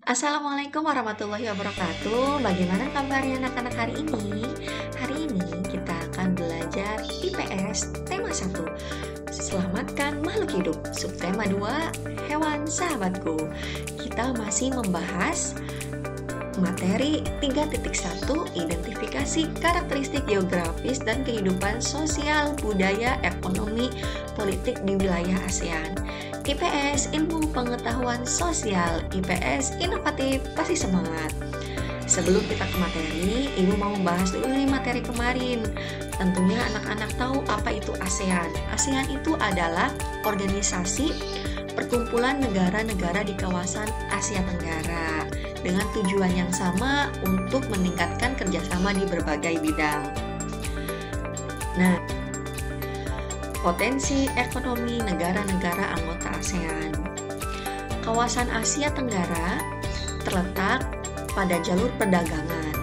Assalamualaikum warahmatullahi wabarakatuh. Bagaimana kabarnya anak-anak hari ini? Hari ini kita akan belajar IPS tema 1. Selamatkan makhluk hidup. Subtema 2, hewan sahabatku. Kita masih membahas materi 3.1, identifikasi karakteristik geografis dan kehidupan sosial, budaya, ekonomi, politik di wilayah ASEAN. IPS, ilmu pengetahuan sosial. IPS, inovatif, pasti semangat. Sebelum kita ke materi, Ibu mau membahas dulu nih materi kemarin. Tentunya anak-anak tahu apa itu ASEAN. ASEAN itu adalah organisasi perkumpulan negara-negara di kawasan Asia Tenggara dengan tujuan yang sama untuk meningkatkan kerjasama di berbagai bidang. Nah, potensi ekonomi negara-negara anggota ASEAN. Kawasan Asia Tenggara terletak pada jalur perdagangan,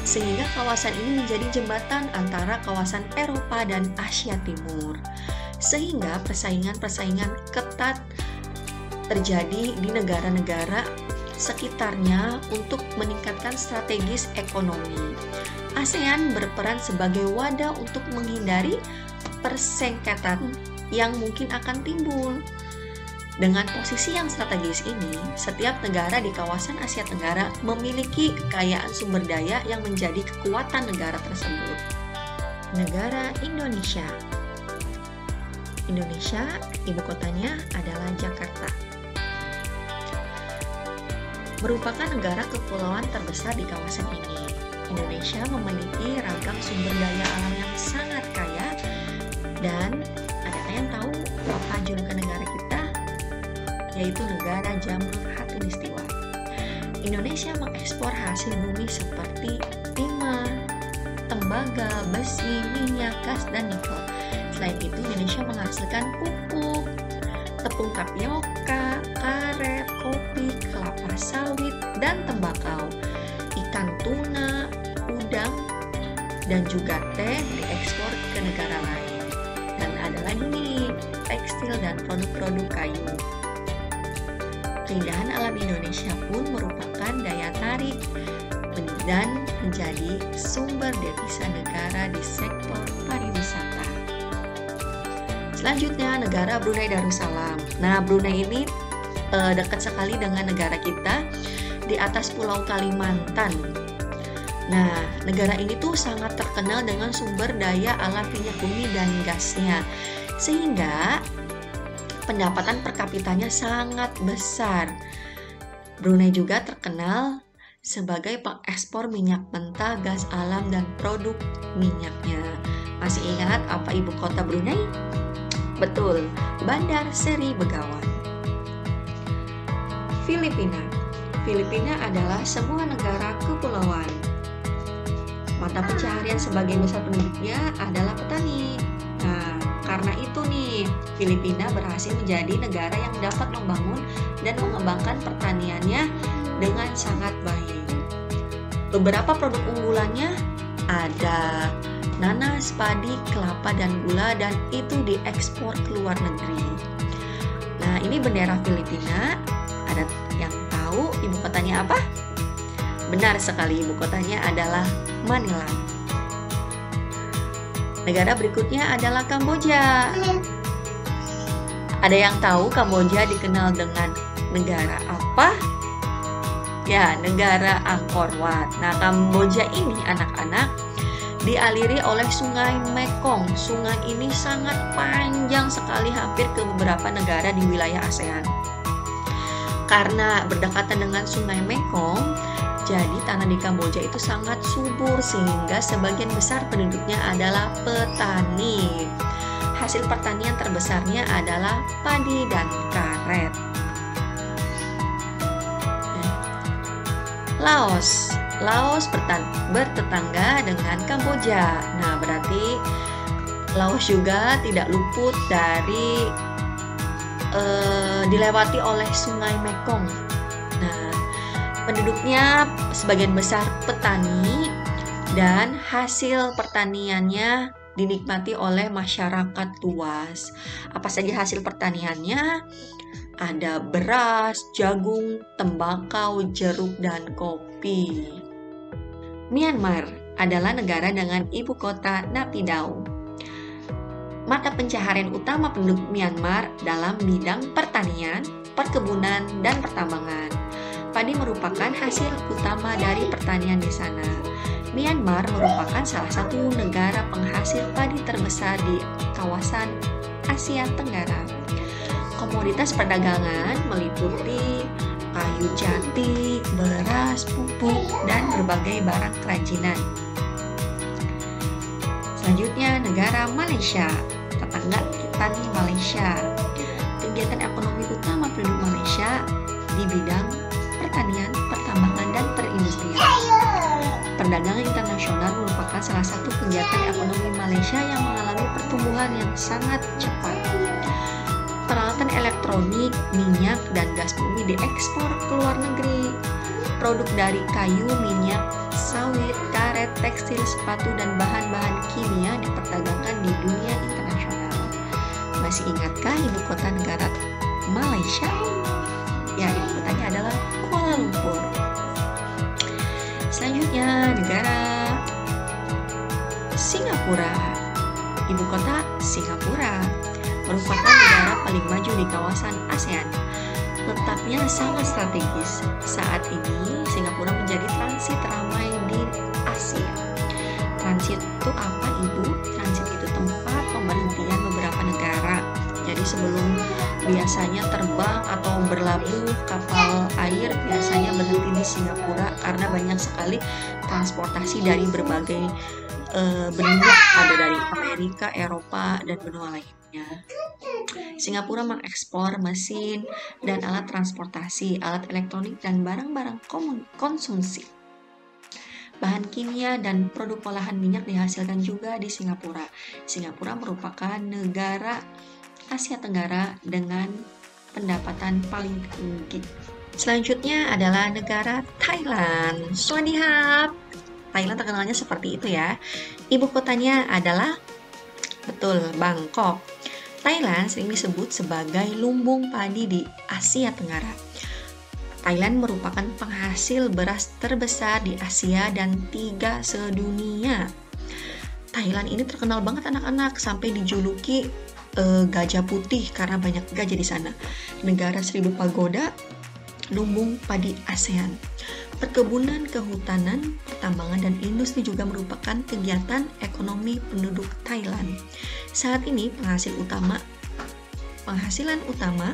sehingga kawasan ini menjadi jembatan antara kawasan Eropa dan Asia Timur. Sehingga persaingan-persaingan ketat terjadi di negara-negara sekitarnya untuk meningkatkan strategis ekonomi. ASEAN berperan sebagai wadah untuk menghindari persengketaan yang mungkin akan timbul. Dengan posisi yang strategis ini, setiap negara di kawasan Asia Tenggara memiliki kekayaan sumber daya yang menjadi kekuatan negara tersebut. Negara Indonesia. Indonesia, ibu kotanya adalah Jakarta. Merupakan negara kepulauan terbesar di kawasan ini. Indonesia memiliki ragam sumber daya alam yang sangat kaya. Dan adakah yang tahu apa julukan negara kita? Yaitu negara Jamur Khatulistiwa. Indonesia mengekspor hasil bumi seperti timah, tembaga, besi, minyak, gas, dan nikel. Selain itu, Indonesia menghasilkan pupuk, tepung tapioka, karet, kopi, kelapa sawit, dan tembakau, ikan tuna, udang, dan juga teh diekspor ke negara lain. Dan ada lagi nih, tekstil dan produk-produk kayu. Keindahan alam Indonesia pun merupakan daya tarik dan menjadi sumber devisa negara di sektor pariwisata. Selanjutnya, negara Brunei Darussalam. Nah, Brunei ini dekat sekali dengan negara kita di atas Pulau Kalimantan. Nah, negara ini tuh sangat terkenal dengan sumber daya alam minyak bumi dan gasnya, sehingga pendapatan per kapitanya sangat besar. Brunei juga terkenal sebagai pengekspor minyak mentah, gas alam, dan produk minyaknya. Masih ingat apa ibu kota Brunei? Betul, Bandar Seri Begawan. Filipina. Filipina adalah sebuah negara kepulauan. Mata pencaharian sebagian besar penduduknya adalah petani. Nah, karena itu nih, Filipina berhasil menjadi negara yang dapat membangun dan mengembangkan pertaniannya dengan sangat baik. Beberapa produk unggulannya ada nanas, padi, kelapa, dan gula, dan itu diekspor ke luar negeri. Nah, ini bendera Filipina. Ada yang tahu ibu kotanya apa? Benar sekali, ibu kotanya adalah Manila. Negara berikutnya adalah Kamboja. Ada yang tahu Kamboja dikenal dengan negara apa? Ya, negara Angkor Wat. Nah, Kamboja ini anak-anak dialiri oleh Sungai Mekong. Sungai ini sangat panjang sekali, hampir ke beberapa negara di wilayah ASEAN. Karena berdekatan dengan Sungai Mekong, jadi tanah di Kamboja itu sangat subur sehingga sebagian besar penduduknya adalah petani. Hasil pertanian terbesarnya adalah padi dan karet. Laos. Laos bertetangga dengan Kamboja. Nah, berarti Laos juga tidak luput dari dilewati oleh Sungai Mekong. Nah, penduduknya sebagian besar petani dan hasil pertaniannya dinikmati oleh masyarakat luas. Apa saja hasil pertaniannya? Ada beras, jagung, tembakau, jeruk, dan kopi. Myanmar adalah negara dengan ibu kota Naypyidaw. Mata pencaharian utama penduduk Myanmar dalam bidang pertanian, perkebunan, dan pertambangan. Padi merupakan hasil utama dari pertanian di sana. Myanmar merupakan salah satu negara penghasil padi terbesar di kawasan Asia Tenggara. Komoditas perdagangan meliputi kayu jati, beras, pupuk, dan berbagai barang kerajinan. Selanjutnya, negara Malaysia. Tetangga kita nih, Malaysia. Kegiatan ekonomi utama penduduk Malaysia di bidang pertanian, pertambangan, dan perindustrian. Perdagangan internasional merupakan salah satu kegiatan ekonomi Malaysia yang mengalami pertumbuhan yang sangat cepat. Peralatan elektronik, minyak, dan gas bumi diekspor ke luar negeri. Produk dari kayu, minyak, sawit, karet, tekstil, sepatu, dan bahan-bahan kimia diperdagangkan di dunia internasional. Masih ingatkah ibu kota negara Malaysia? Ya, ibu kotanya adalah Kuala Lumpur. Selanjutnya, negara Singapura. Ibu kota Singapura merupakan negara paling maju di kawasan ASEAN. Letaknya sangat strategis. Saat ini, Singapura menjadi transit teramai di Asia. Transit itu apa, Ibu? Transit itu tempat pemberhentian beberapa negara. Jadi sebelum biasanya terbang atau berlabuh kapal air, biasanya berhenti di Singapura karena banyak sekali transportasi dari berbagai benua, ada dari Amerika, Eropa, dan benua lainnya. Singapura mengekspor mesin dan alat transportasi, alat elektronik, dan barang-barang konsumsi. Bahan kimia dan produk olahan minyak dihasilkan juga di Singapura. Singapura merupakan negara Asia Tenggara dengan pendapatan paling tinggi. Selanjutnya adalah negara Thailand. Sawadee-hap. Thailand terkenalnya seperti itu ya. Ibu kotanya adalah, betul, Bangkok. Thailand sering disebut sebagai lumbung padi di Asia Tenggara. Thailand merupakan penghasil beras terbesar di Asia dan 3 sedunia. Thailand ini terkenal banget anak-anak, sampai dijuluki gajah putih karena banyak gajah di sana. Negara 1000 pagoda, lumbung padi ASEAN. Perkebunan, kehutanan, pertambangan, dan industri juga merupakan kegiatan ekonomi penduduk Thailand. Saat ini penghasilan utama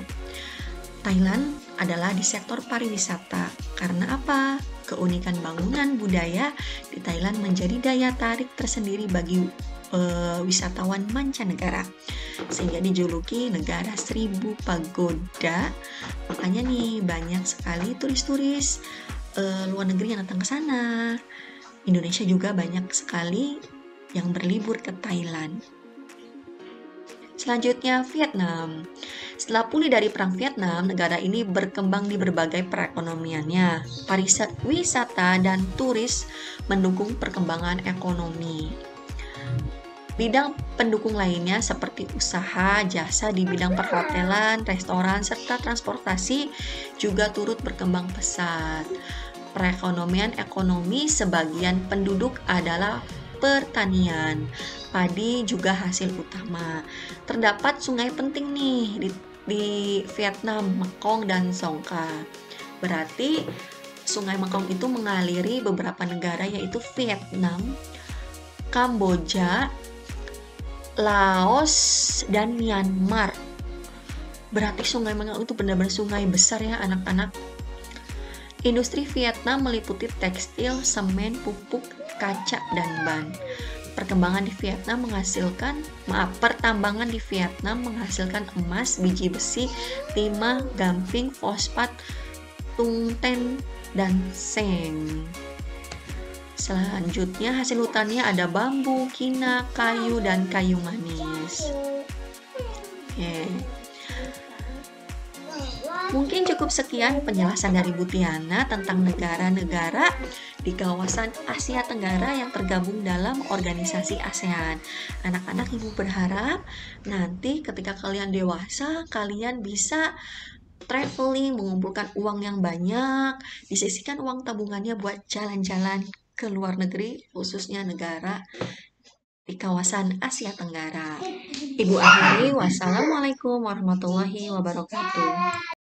Thailand adalah di sektor pariwisata. Karena apa? Keunikan bangunan budaya di Thailand menjadi daya tarik tersendiri bagi wisatawan mancanegara, sehingga dijuluki negara 1000 pagoda. Makanya nih banyak sekali turis-turis luar negeri yang datang ke sana. Indonesia juga banyak sekali yang berlibur ke Thailand. Selanjutnya, Vietnam. Setelah pulih dari Perang Vietnam, negara ini berkembang di berbagai perekonomiannya. Pariwisata dan turis mendukung perkembangan ekonomi. Bidang pendukung lainnya seperti usaha, jasa di bidang perhotelan, restoran, serta transportasi juga turut berkembang pesat. Perekonomian ekonomi sebagian penduduk adalah pertanian. Padi juga hasil utama. Terdapat sungai penting nih di Vietnam, Mekong dan Songkha. Berarti sungai Mekong itu mengaliri beberapa negara, yaitu Vietnam, Kamboja, Laos, dan Myanmar. Berarti sungai Mekong itu benar-benar sungai besar ya anak-anak. Industri Vietnam meliputi tekstil, semen, pupuk, kaca, dan ban. Pertambangan di Vietnam menghasilkan emas, biji besi, timah, gamping, fosfat, tungten, dan seng. Selanjutnya hasil hutannya ada bambu, kina, kayu, dan kayu manis. Mungkin cukup sekian penjelasan dari Bu Tiana tentang negara-negara di kawasan Asia Tenggara yang tergabung dalam organisasi ASEAN. Anak-anak, Ibu berharap nanti ketika kalian dewasa, kalian bisa traveling, mengumpulkan uang yang banyak, disisihkan uang tabungannya buat jalan-jalan ke luar negeri, khususnya negara di kawasan Asia Tenggara. Ibu akhiri, wassalamualaikum warahmatullahi wabarakatuh.